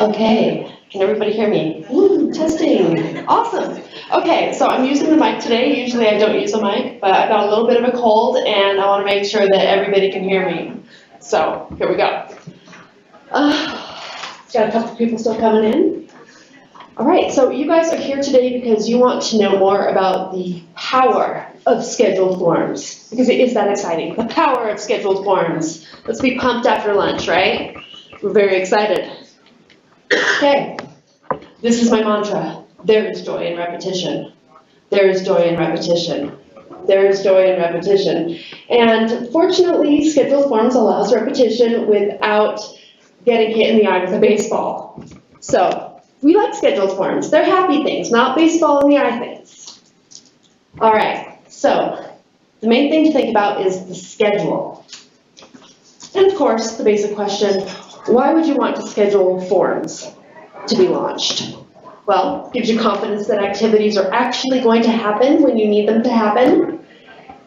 Okay, can everybody hear me? Woo, testing, awesome. Okay, so I'm using the mic today. Usually I don't use a mic, but I've got a little bit of a cold and I want to make sure that everybody can hear me. So, here we go. Got a couple people still coming in. All right, so you guys are here today because you want to know more about the power of scheduled forms, because it is that exciting. The power of scheduled forms. Let's be pumped after lunch, right? We're very excited. Okay, this is my mantra. There is joy in repetition. There is joy in repetition. There is joy in repetition. And fortunately, scheduled forms allows repetition without getting hit in the eye with a baseball. So, we like scheduled forms. They're happy things, not baseball in the eye things. All right, so the main thing to think about is the schedule. And of course, the basic question, why would you want to schedule forms to be launched? Well, it gives you confidence that activities are actually going to happen when you need them to happen.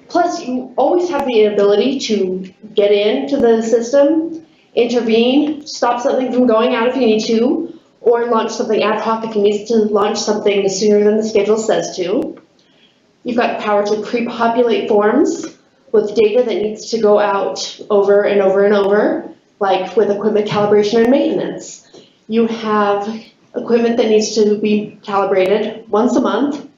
Plus, you always have the ability to get into the system, intervene, stop something from going out if you need to, or launch something ad hoc if you need to launch something sooner than the schedule says to. You've got the power to pre-populate forms with data that needs to go out over and over and over, like with equipment calibration and maintenance. You have equipment that needs to be calibrated once a month.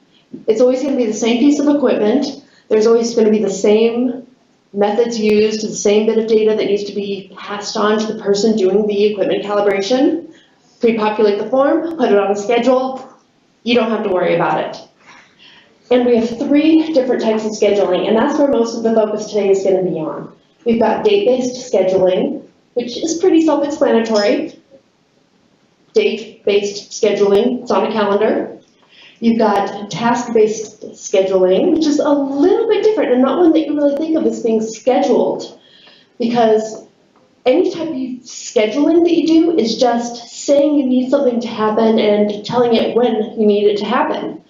It's always going to be the same piece of equipment. There's always going to be the same methods used, the same bit of data that needs to be passed on to the person doing the equipment calibration. Pre-populate the form, put it on a schedule. You don't have to worry about it. And we have 3 different types of scheduling, and that's where most of the focus today is going to be on. We've got date-based scheduling, which is pretty self-explanatory. Date-based scheduling, it's on a calendar. You've got task-based scheduling, which is a little bit different and not one that you really think of as being scheduled, because any type of scheduling that you do is just saying you need something to happen and telling it when you need it to happen.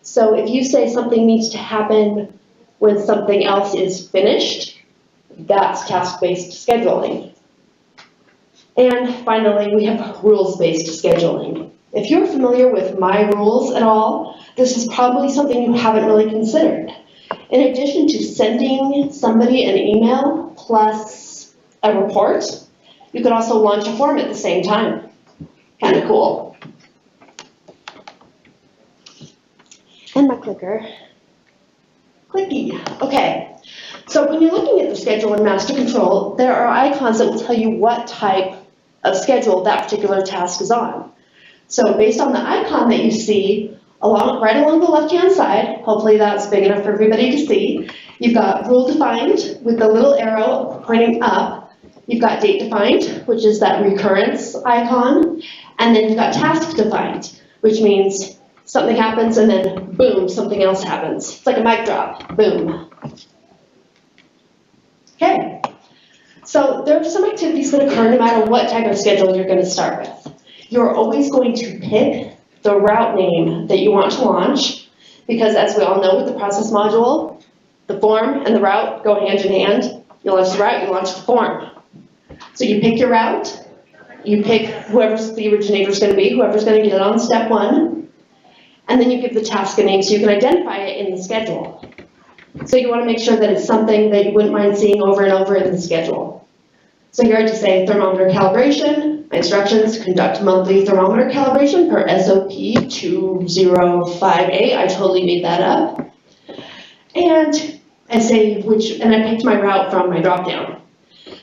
So if you say something needs to happen when something else is finished, that's task-based scheduling. And finally, we have rules-based scheduling. If you're familiar with My Rules at all, this is probably something you haven't really considered. In addition to sending somebody an email plus a report, you could also launch a form at the same time. Kind of cool. And my clicker. Clicky. Okay. So when you're looking at the schedule in Master Control, there are icons that will tell you what type of schedule that particular task is on. So based on the icon that you see, right along the left-hand side, hopefully that's big enough for everybody to see, you've got rule defined with the little arrow pointing up. You've got date defined, which is that recurrence icon. And then you've got task defined, which means something happens and then boom, something else happens. It's like a mic drop, boom. Okay, so there are some activities that occur no matter what type of schedule you're going to start with. You're always going to pick the route name that you want to launch, because as we all know with the process module, the form and the route go hand in hand. You launch the route, you launch the form. So you pick your route, you pick whoever's the originator is going to be, whoever's going to get it on step 1, and then you give the task a name so you can identify it in the schedule. So you want to make sure that it's something that you wouldn't mind seeing over and over in the schedule. So here I just say thermometer calibration. My instructions, conduct monthly thermometer calibration per SOP 2058. I totally made that up. And I say and I picked my route from my dropdown.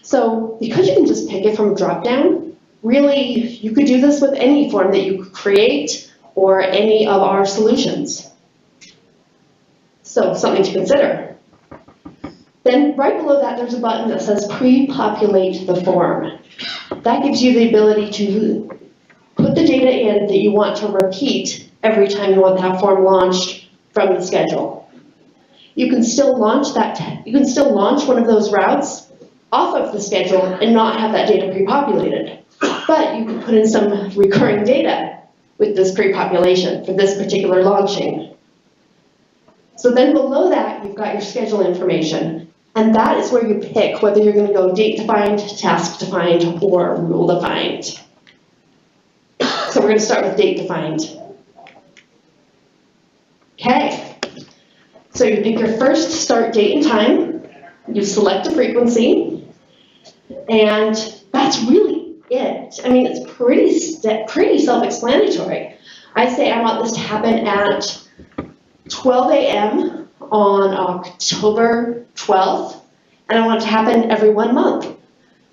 So because you can just pick it from dropdown, really you could do this with any form that you create or any of our solutions. So something to consider. Then right below that, there's a button that says pre-populate the form. That gives you the ability to put the data in that you want to repeat every time you want that form launched from the schedule. You can still launch one of those routes off of the schedule and not have that data pre-populated. But you can put in some recurring data with this pre-population for this particular launching. So then below that, you've got your schedule information. And that is where you pick whether you're going to go date-defined, task-defined, or rule-defined. So we're going to start with date defined. Okay, so you pick your first start date and time, you select a frequency, and that's really it. I mean, it's pretty self-explanatory. I say I want this to happen at 12 a.m. on October 12th, and I want it to happen every 1 month.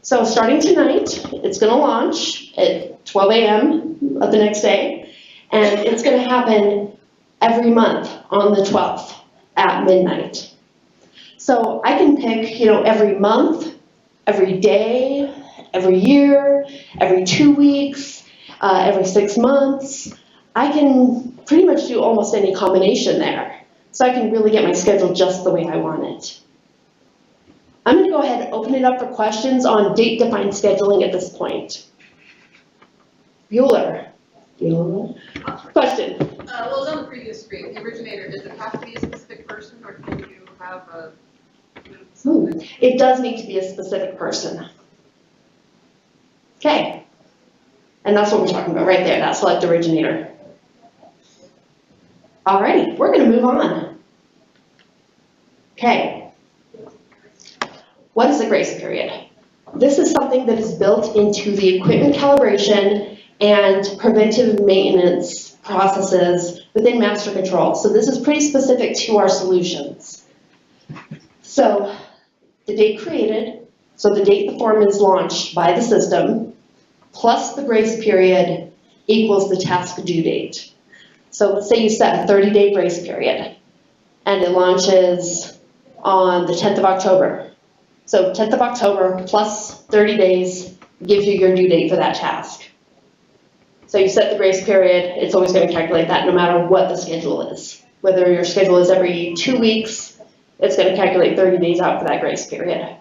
So starting tonight, it's going to launch at 12 a.m. of the next day, and it's going to happen every month on the 12th at midnight. So I can pick, every month, every day, every year, every 2 weeks, every 6 months. I can pretty much do almost any combination there. So I can really get my schedule just the way I want it. I'm going to go ahead and open it up for questions on date-defined scheduling at this point. Bueller. Question. Well, it was on the previous screen. The originator, does it have to be a specific person, or can you have a... It does need to be a specific person. Okay. And that's what we're talking about right there, that select originator. Alrighty, we're going to move on. Okay. What is a grace period? This is something that is built into the equipment calibration and preventive maintenance processes within Master Control. So this is pretty specific to our solutions. So the date created, so the date the form is launched by the system, plus the grace period equals the task due date. So let's say you set a 30-day grace period, and it launches on the 10th of October. So 10th of October plus 30 days gives you your due date for that task. So you set the grace period, it's always going to calculate that no matter what the schedule is. Whether your schedule is every 2 weeks, it's going to calculate 30 days out for that grace period.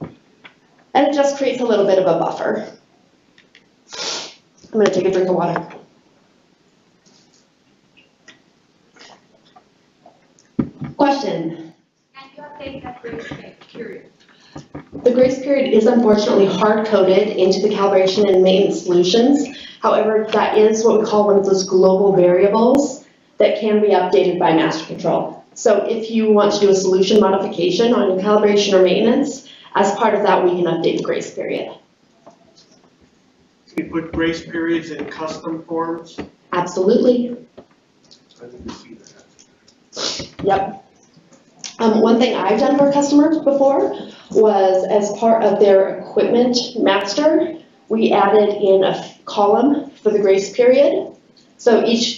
And it just creates a little bit of a buffer. I'm going to take a drink of water. Question? Can you update that grace period? The grace period is unfortunately hard-coded into the calibration and maintenance solutions. However, that is what we call one of those global variables that can be updated by Master Control. So if you want to do a solution modification on your calibration or maintenance, as part of that, we can update the grace period. Can you put grace periods in custom forms? Absolutely. I didn't see that. Yep. One thing I've done for customers before was, as part of their equipment master, we added in a column for the grace period. So each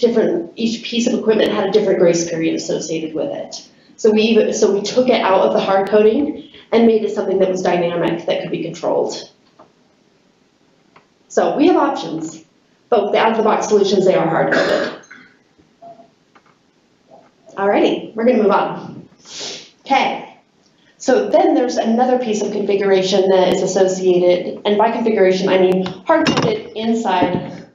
piece of equipment had a different grace period associated with it. So we took it out of the hard coding and made it something that was dynamic, that could be controlled. So we have options, but with the out-of-the-box solutions, they are hard coded. Alrighty, we're going to move on. Okay, so then there's another piece of configuration that is associated, and by configuration I mean hard-coded inside.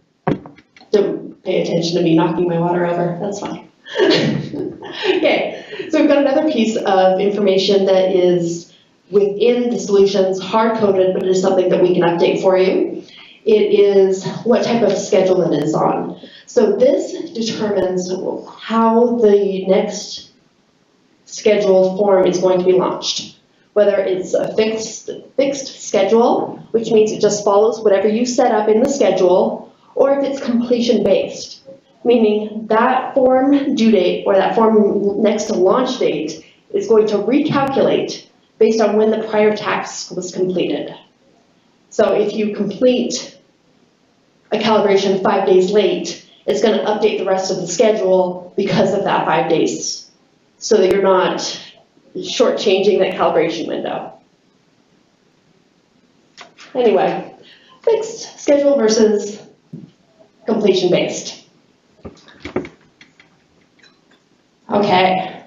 Don't pay attention to me knocking my water over, that's fine. Okay, so we've got another piece of information that is within the solutions, hard-coded, but it is something that we can update for you. It is what type of schedule it is on. So this determines how the next scheduled form is going to be launched. Whether it's a fixed schedule, which means it just follows whatever you set up in the schedule, or if it's completion based, meaning that form due date or that form next to launch date is going to recalculate based on when the prior task was completed. So if you complete a calibration 5 days late, it's going to update the rest of the schedule because of that 5 days, so that you're not shortchanging that calibration window. Anyway, fixed schedule versus completion based. Okay.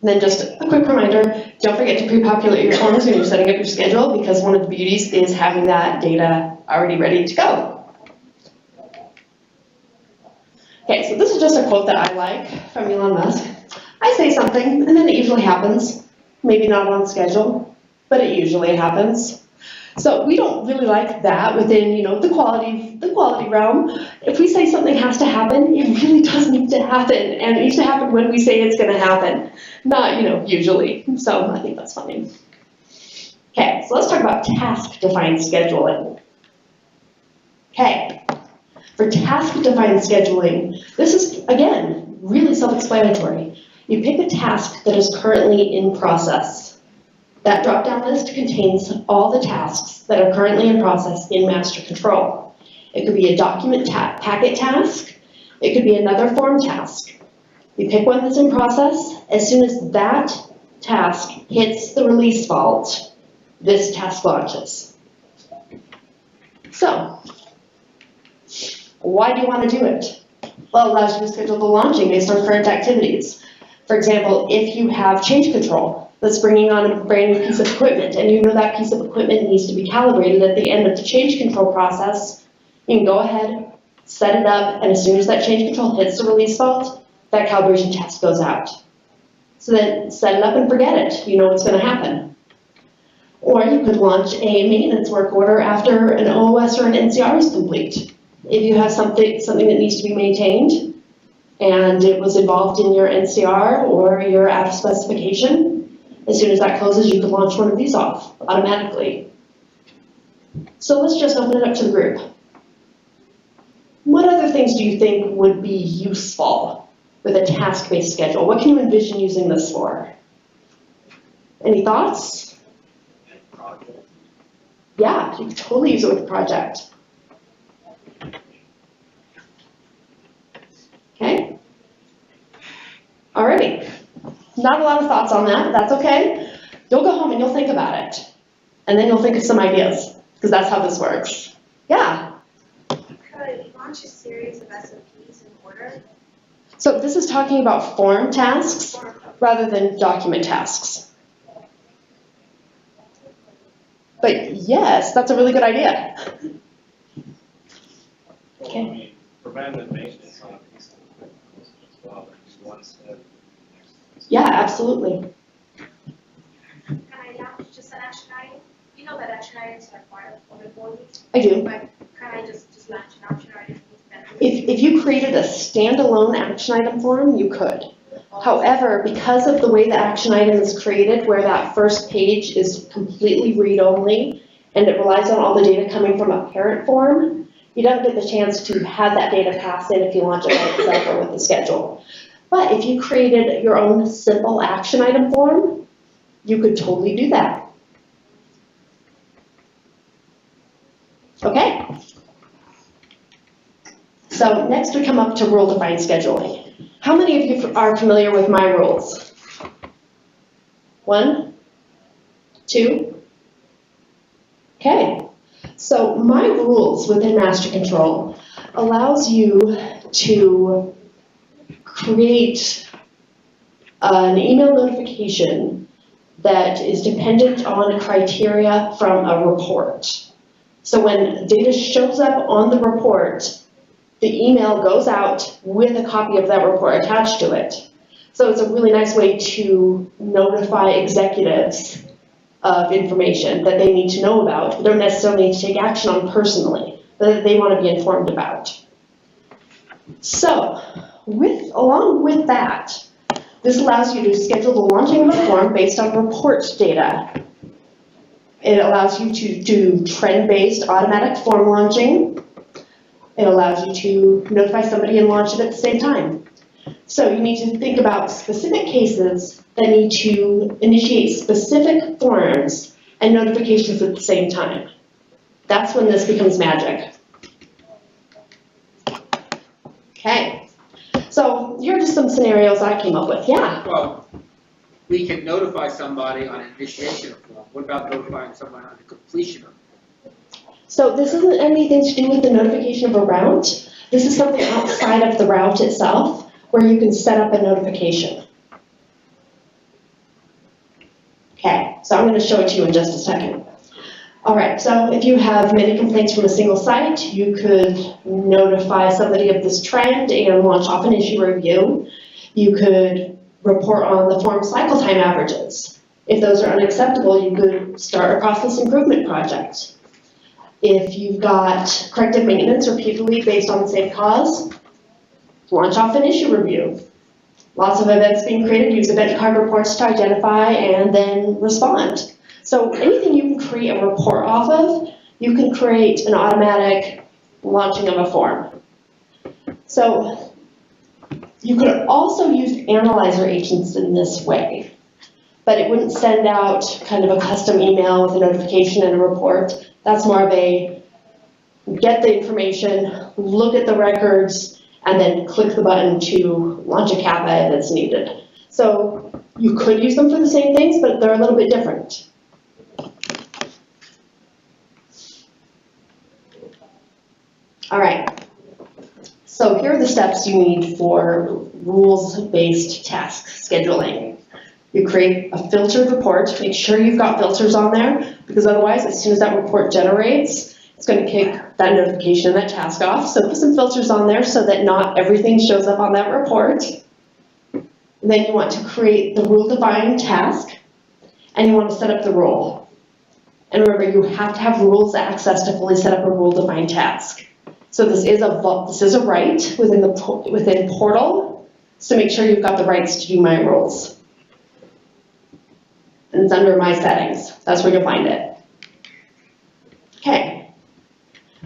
And then just a quick reminder, don't forget to pre-populate your forms when you're setting up your schedule, because one of the beauties is having that data already ready to go. Okay, so this is just a quote that I like from Elon Musk. I say something, and then it usually happens. Maybe not on schedule, but it usually happens. So we don't really like that within, the quality realm. If we say something has to happen, it really does need to happen, and it needs to happen when we say it's gonna happen, not, usually. So I think that's funny. Okay, so let's talk about task-defined scheduling. Okay, for task-defined scheduling, this is, again, really self-explanatory. You pick a task that is currently in process. That drop-down list contains all the tasks that are currently in process in master control. It could be a document packet task. It could be another form task. You pick one that's in process. As soon as that task hits the release vault, this task launches. So, why do you want to do it? Well, it allows you to schedule the launching based on current activities. For example, if you have change control that's bringing on a brand new piece of equipment, and you know that piece of equipment needs to be calibrated at the end of the change control process, you can go ahead, set it up, and as soon as that change control hits the release vault, that calibration task goes out. So then set it up and forget it. You know what's going to happen. Or you could launch a maintenance work order after an OOS or an NCR is complete. If you have something that needs to be maintained, and it was involved in your NCR or you're out of specification, as soon as that closes, you can launch one of these off automatically. So let's just open it up to the group. What other things do you think would be useful with a task-based schedule? What can you envision using this for? Any thoughts? Project. Yeah, you could totally use it with a project. Okay? Alrighty. Not a lot of thoughts on that, but that's okay. You'll go home and you'll think about it. And then you'll think of some ideas, because that's how this works. Yeah? Could you launch a series of SOPs in order? So this is talking about form tasks rather than document tasks. But yes, that's a really good idea. Okay. Preventive maintenance on a piece of equipment as well, just one step. Yeah, absolutely. Can I launch just an action item? You know that action items are part of the employees, I do. but can I just launch an action item? If you created a standalone action item form, you could. However, because of the way the action item is created, where that first page is completely read-only, and it relies on all the data coming from a parent form, you don't get the chance to have that data pass in if you launch it by itself or with the schedule. But if you created your own simple action item form, you could totally do that. Okay? So next we come up to rule-defined scheduling. How many of you are familiar with my rules? 1? 2? Okay. So my rules within Master Control allows you to create an email notification that is dependent on a criteria from a report. So when data shows up on the report, the email goes out with a copy of that report attached to it. So it's a really nice way to notify executives of information that they need to know about, but don't necessarily need to take action on personally, but that they want to be informed about. So, along with that, this allows you to schedule the launching of a form based on report data. It allows you to do trend-based automatic form launching. It allows you to notify somebody and launch it at the same time. So you need to think about specific cases that need to initiate specific forms and notifications at the same time. That's when this becomes magic. Okay, so here are just some scenarios I came up with. Yeah? Well, we can notify somebody on an initiation of form. What about notifying someone on the completion of form? So this isn't anything to do with the notification of a route. This is something outside of the route itself where you can set up a notification. Okay, so I'm going to show it to you in just a second. All right, so if you have many complaints from a single site, you could notify somebody of this trend and launch off an issue review. You could report on the form cycle time averages. If those are unacceptable, you could start a process improvement project. If you've got corrective maintenance repeatedly based on the same cause, launch off an issue review. Lots of events being created, use event card reports to identify and then respond. So anything you can create a report off of, you can create an automatic launching of a form. So you could also use analyzer agents in this way, but it wouldn't send out kind of a custom email with a notification and a report. That's more of a get the information, look at the records, and then click the button to launch a CAPA if it's needed. So you could use them for the same things, but they're a little bit different. All right. So here are the steps you need for rules-based task scheduling. You create a filtered report. Make sure you've got filters on there, because otherwise, as soon as that report generates, it's going to kick that notification and that task off. So put some filters on there so that not everything shows up on that report. And then you want to create the rule-defined task, and you want to set up the rule. And remember, you have to have rules access to fully set up a rule-defined task. So this is a right within Portal, so make sure you've got the rights to do my rules. And it's under my settings. That's where you'll find it. Okay.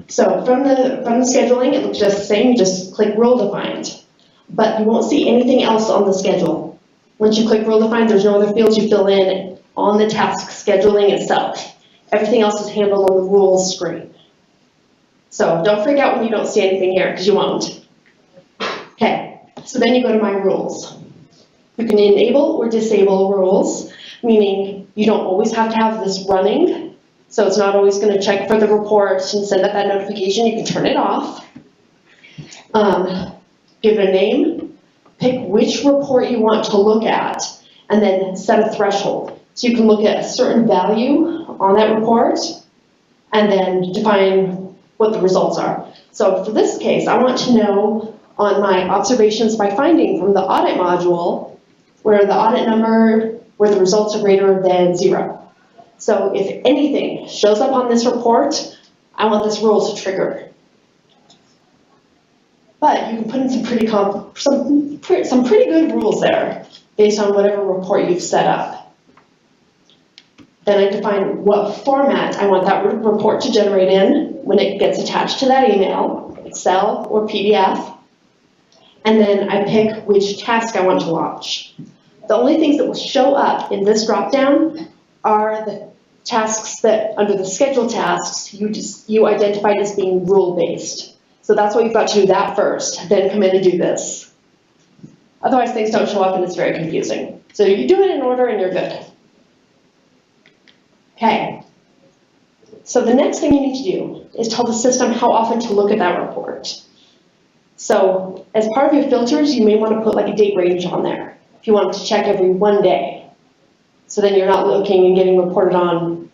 So from the scheduling, it looks just the same. You just click rule defined, but you won't see anything else on the schedule. Once you click rule defined, there's no other fields you fill in on the task scheduling itself. Everything else is handled on the rules screen. So don't freak out when you don't see anything here, because you won't. Okay, so then you go to my rules. You can enable or disable rules, meaning you don't always have to have this running. So it's not always going to check for the report and send out that notification. You can turn it off. Give it a name. Pick which report you want to look at, and then set a threshold. So you can look at a certain value on that report, and then define what the results are. So for this case, I want to know on my observations by finding from the audit module where the audit number, where the results are greater than 0. So if anything shows up on this report, I want this rule to trigger. But you can put in some pretty good rules there based on whatever report you've set up. Then I define what format I want that report to generate in when it gets attached to that email, Excel or PDF. And then I pick which task I want to launch. The only things that will show up in this dropdown are the tasks that, under the schedule tasks, you identified as being rule-based. So that's why you've got to do that first, then come in and do this. Otherwise, things don't show up and it's very confusing. So you do it in order and you're good. Okay, so the next thing you need to do is tell the system how often to look at that report. So as part of your filters, you may want to put like a date range on there. If you want to check every 1 day, so then you're not looking and getting reported on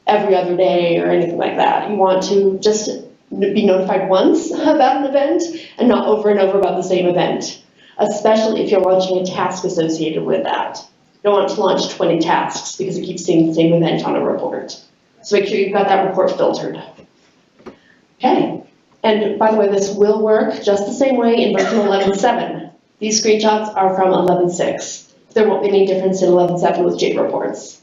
every other day or anything like that. You want to just be notified once about an event and not over and over about the same event, especially if you're launching a task associated with that. You don't want to launch 20 tasks because it keeps seeing the same event on a report. So make sure you've got that report filtered. Okay, and by the way, this will work just the same way in version 11.7. These screenshots are from 11.6. There won't be any difference in 11.7 with J reports.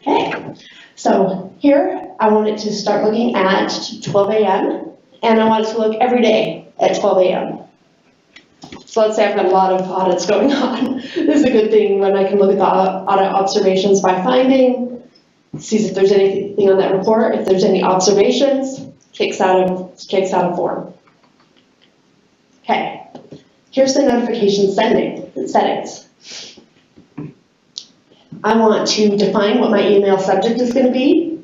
Okay, so here I want it to start looking at 12 a.m. and I want it to look every day at 12 a.m. So let's say I've got a lot of audits going on. This is a good thing when I can look at the audit observations by finding, sees if there's anything on that report, if there's any observations, kicks out a form. Okay, here's the notification settings. I want to define what my email subject is going to be.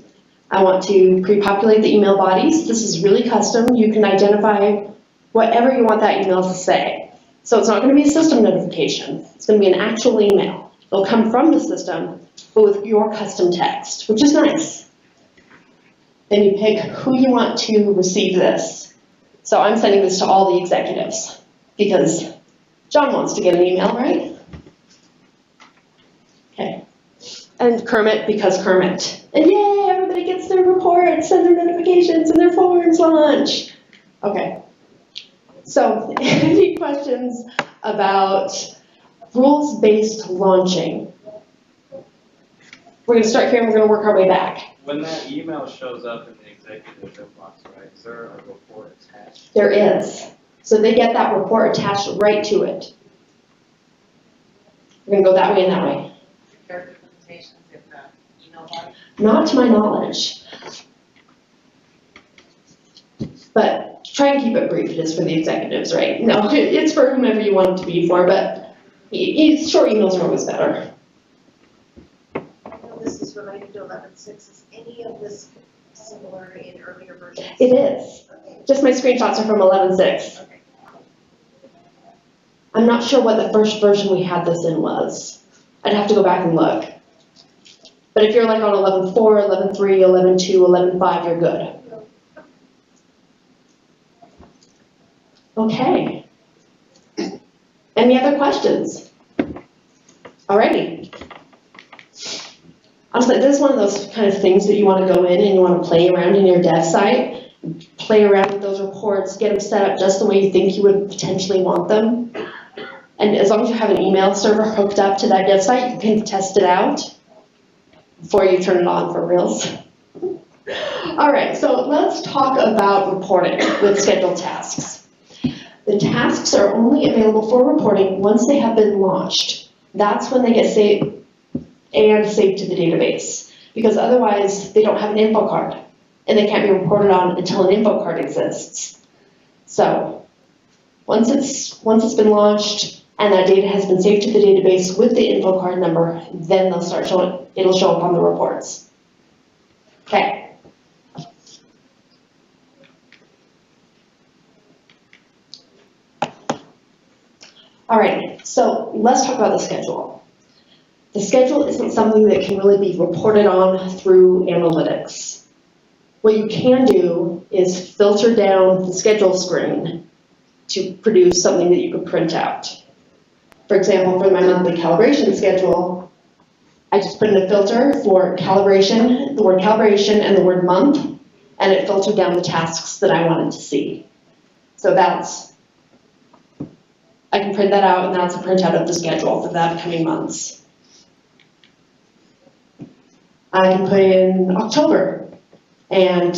I want to pre-populate the email bodies. This is really custom. You can identify whatever you want that email to say. So it's not going to be a system notification. It's going to be an actual email. It'll come from the system, but with your custom text, which is nice. Then you pick who you want to receive this. So I'm sending this to all the executives because John wants to get an email, right? Okay. And Kermit because Kermit. And yay, everybody gets their reports and their notifications and their forms launch. Okay. So, any questions about rules-based launching? We're going to start here and we're going to work our way back. When that email shows up in the executive inbox, right, is there a report attached? There is. So they get that report attached right to it. We're going to go that way and that way. Character limitations in the email body? Not to my knowledge. But try and keep it brief, it is for the executives, right? No, it's for whomever you want it to be for, but short emails are always better. I know this is related to 11.6. Is any of this similar in earlier versions? It is. Okay. Just my screenshots are from 11.6. Okay. I'm not sure what the first version we had this in was. I'd have to go back and look. But if you're like on 11.4, 11.3, 11.2, 11.5, you're good. Okay. Any other questions? Alrighty. Honestly, this is one of those kind of things that you want to go in and you want to play around in your dev site, play around with those reports, get them set up just the way you think you would potentially want them. And as long as you have an email server hooked up to that dev site, you can test it out before you turn it on for reals. Alright, so let's talk about reporting with scheduled tasks. The tasks are only available for reporting once they have been launched. That's when they get saved and saved to the database. Because otherwise, they don't have an info card. And they can't be reported on until an info card exists. So, once it's been launched and that data has been saved to the database with the info card number, then they'll start showing, it'll show up on the reports. Okay. Alright, so let's talk about the schedule. The schedule isn't something that can really be reported on through analytics. What you can do is filter down the schedule screen to produce something that you can print out. For example, for my monthly calibration schedule, I just put in a filter for calibration, the word calibration and the word month, and it filtered down the tasks that I wanted to see. So I can print that out, and that's a printout of the schedule for the upcoming months. I can put in October, and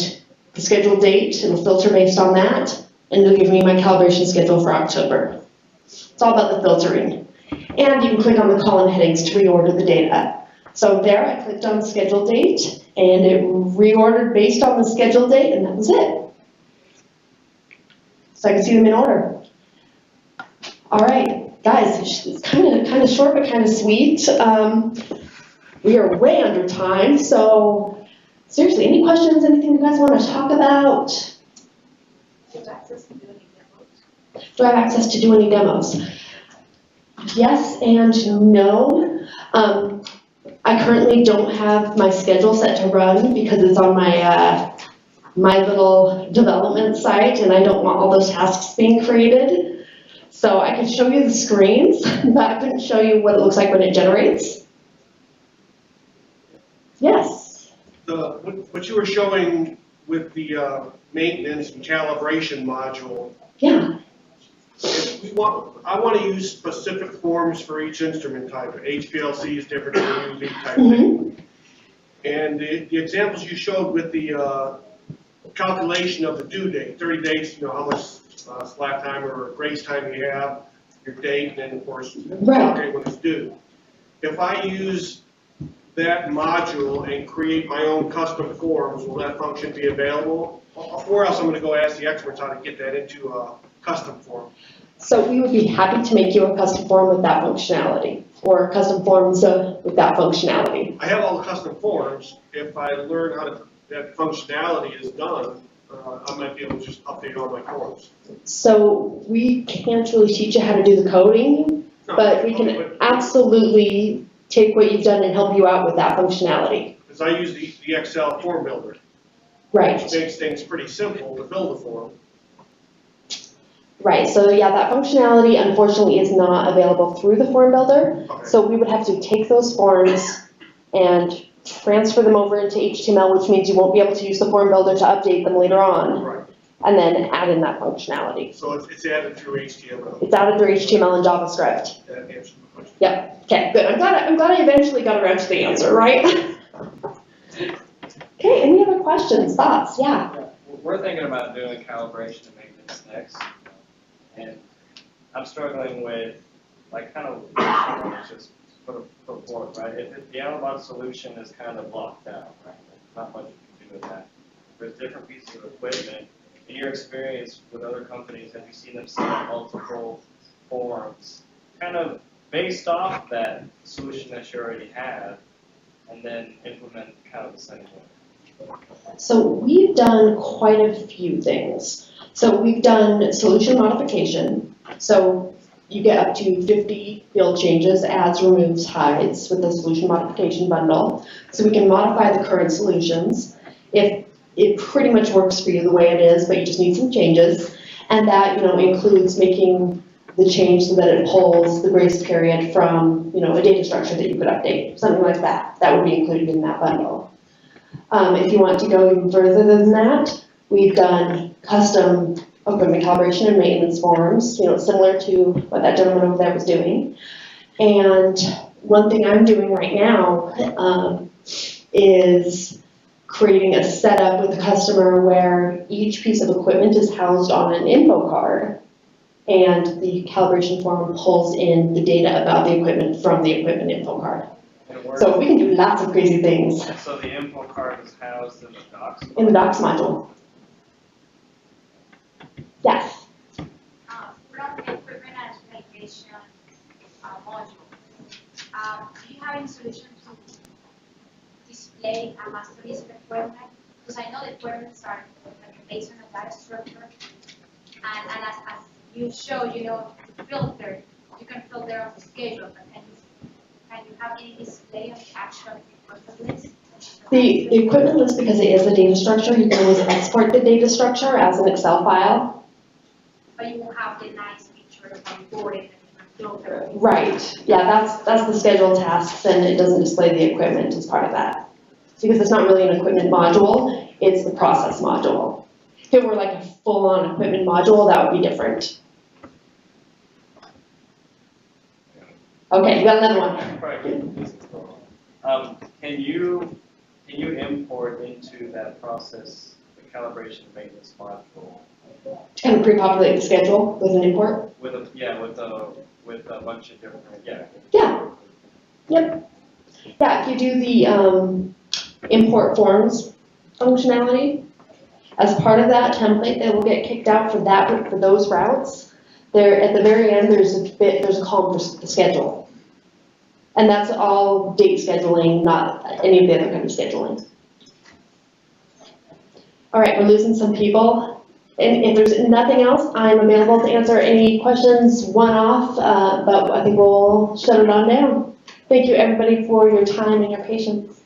the scheduled date, it'll filter based on that, and it'll give me my calibration schedule for October. It's all about the filtering. And you can click on the column headings to reorder the data. So there, I clicked on scheduled date, and it reordered based on the scheduled date, and that was it. So I can see them in order. All right, guys, it's kind of short, but kind of sweet. We are way under time, so seriously, any questions, anything you guys want to talk about? Do you have access to do any demos? Do I have access to do any demos? Yes and no. I currently don't have my schedule set to run because it's on my my little development site, and I don't want all those tasks being created. So I can show you the screens, but I couldn't show you what it looks like when it generates. Yes? What you were showing with the maintenance and calibration module, Yeah. I want to use specific forms for each instrument type. HPLC is different than UV type Mm-hmm. thing. And the examples you showed with the calculation of the due date, 30 days, how much slack time or grace time you have, your date, and then of course, calculate when it's due. If I use that module and create my own custom forms, will that function be available? Or else I'm going to go ask the experts how to get that into a custom form. So we would be happy to make you a custom form with that functionality, or custom forms with that functionality. I have all the custom forms. If I learn how that functionality is done, I might be able to just update all my forms. So we can't really teach you how to do the coding, but we can absolutely take what you've done and help you out with that functionality. Because I use the Excel form builder. Right. Which makes things pretty simple to build a form. Right, so yeah, that functionality unfortunately is not available through the form builder. Okay. So we would have to take those forms and transfer them over into HTML, which means you won't be able to use the form builder to update them later on, Right, and then add in that functionality. so it's added through HTML. It's added through HTML and JavaScript. That answers the question. Okay, good. I'm glad I eventually got around to the answer, right? Okay, any other questions, thoughts? Yeah. Yeah, we're thinking about doing calibration and maintenance next, and I'm struggling with, like, kind of, just put forth, right? If the Analog solution is kind of locked out, right? Not much you can do with that. There's different pieces of equipment. In your experience with other companies, have you seen them set up multiple forms, kind of based off that solution that you already have, and then implement kind of the same way? So we've done quite a few things. So we've done solution modification. So you get up to 50 field changes, adds, removes, hides with the solution modification bundle. So we can modify the current solutions. If it pretty much works for you the way it is, but you just need some changes. And that, includes making the change so that it pulls the grace period from, a data structure that you could update, something like that. That would be included in that bundle. If you want to go even further than that, we've done custom equipment calibration and maintenance forms, similar to what that gentleman over there was doing. And one thing I'm doing right now is creating a setup with the customer where each piece of equipment is housed on an info card, and the calibration form pulls in the data about the equipment from the equipment info card. And where- So we can do lots of crazy things So the info card is housed in the docs? in the docs module. Yes. From the equipment and calibration module, do you have any solution to display a master list of equipment? Because I know the equipments are based on a data structure, and as you show, filter, you can filter on the schedule, but can you have any display of the actual equipment list? The equipment list, because it is a data structure, you can always export the data structure as an Excel file. But you won't have the nice picture of the board and the filter. Right, yeah, that's the schedule tasks, and it doesn't display the equipment as part of that. Because it's not really an equipment module, it's the process module. If it were like a full-on equipment module, that would be different. Okay, you got another one. Can you import into that process the calibration and maintenance module To kind of pre-populate the schedule with an import? with a bunch of different, Yeah. Yep. Yeah, if you do the import forms functionality, as part of that template that will get kicked out for those routes, there at the very end there's a column for the schedule. And that's all date scheduling, not any of the other kind of scheduling. All right, we're losing some people. And if there's nothing else, I'm available to answer any questions one-off, but I think we'll shut it on down. Thank you, everybody, for your time and your patience.